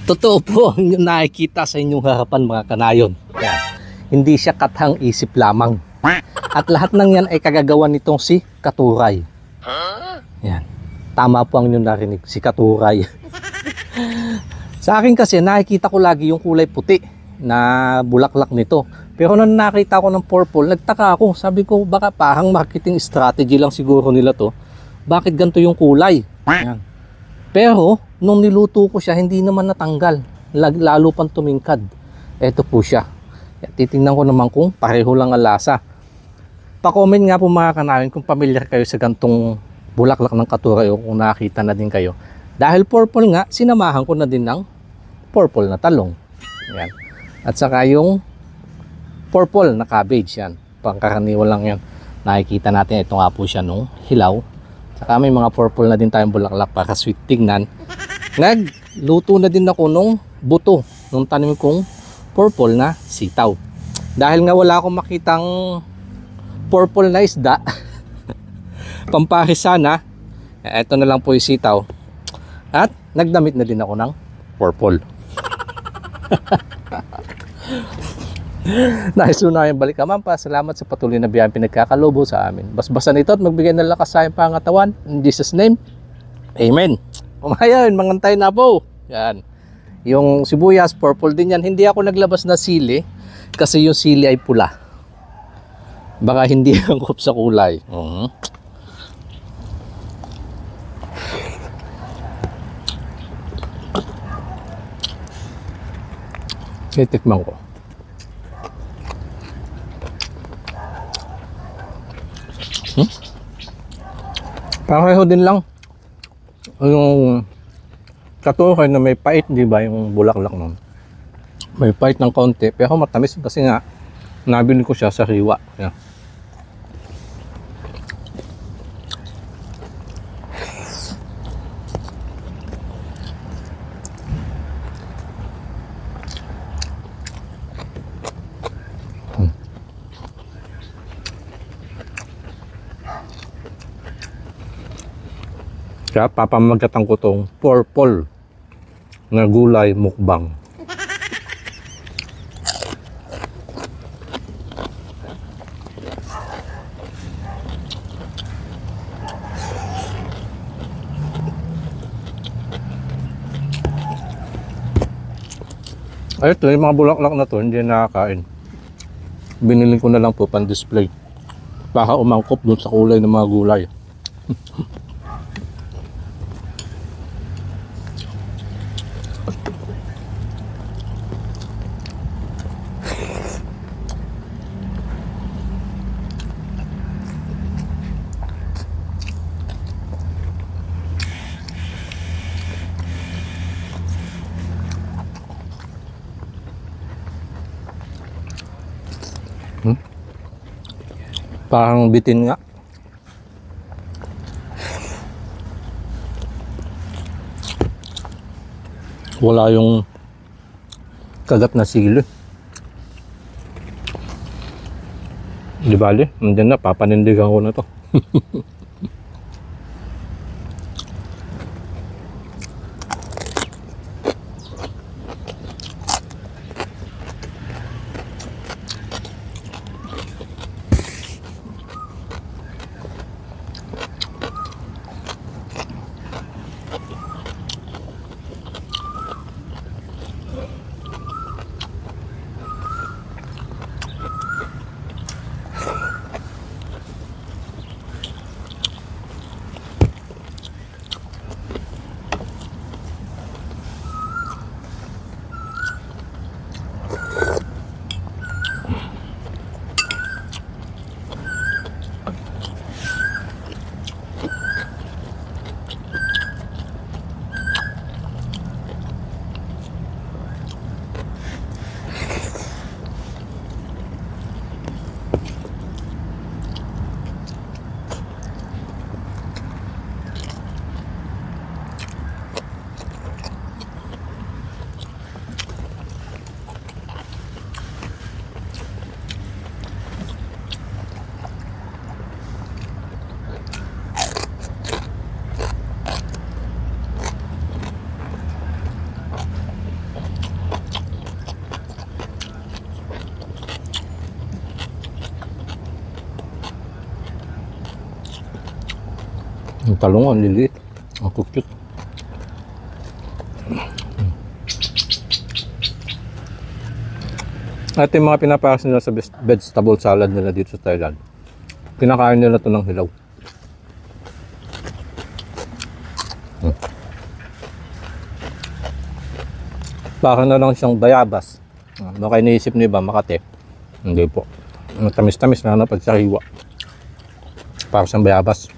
Totoo po ang inyong nakikita sa inyong harapan mga kanayon. Yan. Hindi siya kathang isip lamang. At lahat ng yan ay kagagawa nitong si Katuray. Yan. Tama po ang inyong narinig, si Katuray. Sa akin kasi nakikita ko lagi yung kulay puti na bulaklak nito. Pero nung nakita ko ng purple, nagtaka ako. Sabi ko baka parang marketing strategy lang siguro nila to. Bakit ganito yung kulay? Yan. Pero nung niluto ko siya, hindi naman natanggal. Lalo pang tumingkad. Ito po siya. Titingnan ko naman kung pareho lang ang lasa. Pa-comment nga po mga kanayon kung familiar kayo sa gantong bulaklak ng Katuray o kung nakita na din kayo. Dahil purple nga, sinamahan ko na din ng purple na talong. Yan. At saka yung purple na cabbage. Yan. Pangkaraniwan lang yan. Nakikita natin ito nga po siya nung hilaw. Saka may mga purple na din tayong bulaklak para sweet tingnan. Nagluto na din ako nung buto nung tanim kong purple na sitaw. Dahil nga wala akong makitang purple na isda, pampares sana, eto na lang po yung sitaw. At nagdamit na din ako ng purple. Nais na yung balik naman pa. Salamat sa patuloy na biyayang pinagkakalobo sa amin. Basbasan ito at magbigay ng lakas sa aking pangatawan. In Jesus' name, Amen. Umayon, mangantay na po. Yan. Yung sibuyas, purple din yan. Hindi ako naglabas na sili kasi yung sili ay pula. Baka hindi angkop sa kulay. Titikman ko. Pareho din lang yung Katuray na may pait, di ba, yung bulaklak nun. May pait ng konti pero matamis kasi nga nabili ko siya sa Riwa. Yan. Kaya papamagatan ko tong purple na gulay mukbang. Ay, ito yung mga bulaklak na to hindi nakakain. Binili ko na lang po pan display para umangkop dun sa kulay ng mga gulay. Parang bitin nga. Wala yung kagat na sili. Di bali, nandiyan na, papanindigan ko na to. Ang talong, ang liliit. Ang cute. At yung mga pinapakas nila sa vegetable salad nila dito sa Thailand, pinakain nila ito ng hilaw. Baka na lang siyang bayabas. Baka iniisip niyo ba Makati? Hindi po. Tamis-tamis na pag sa hiwa. Para siyang bayabas.